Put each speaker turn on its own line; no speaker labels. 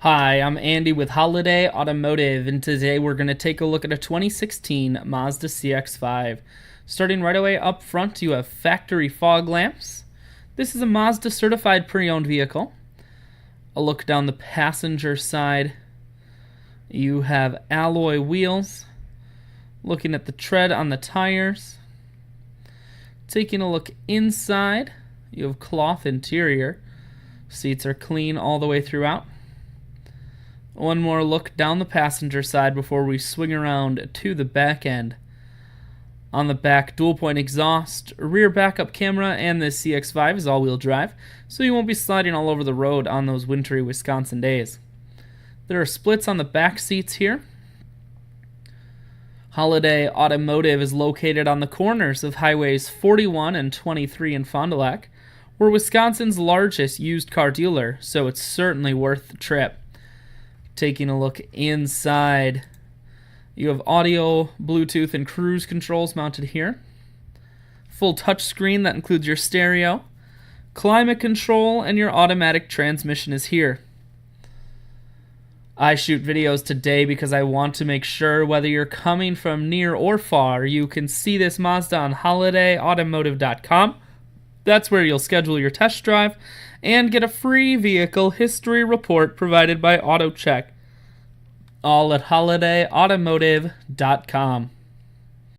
Hi, I'm Andy with Holiday Automotive, and today we're going to take a look at a 2016 Mazda CX-5. Starting right away up front, you have factory fog lamps. This is a Mazda Certified Pre-Owned Vehicle. A look down the passenger side, you have alloy wheels. Looking at the tread on the tires. Taking a look inside, you have cloth interior. Seats are clean all the way throughout. One more look down the passenger side before we swing around to the back end. On the back, dual point exhaust, rear backup camera, and this CX-5 is all-wheel drive, so you won't be sliding all over the road on those wintry Wisconsin days. There are splits on the back seats here. Holiday Automotive is located on the corners of Highways 41 and 23 in Fond du Lac. We're Wisconsin's largest used car dealer, so it's certainly worth the trip. Taking a look inside, you have audio, Bluetooth, and cruise controls mounted here. Full touchscreen that includes your stereo. Climate control and your automatic transmission is here. I shoot videos today because I want to make sure whether you're coming from near or far, you can see this Mazda on holidayautomotive.com. That's where you'll schedule your test drive and get a free vehicle history report provided by AutoCheck. All at holidayautomotive.com.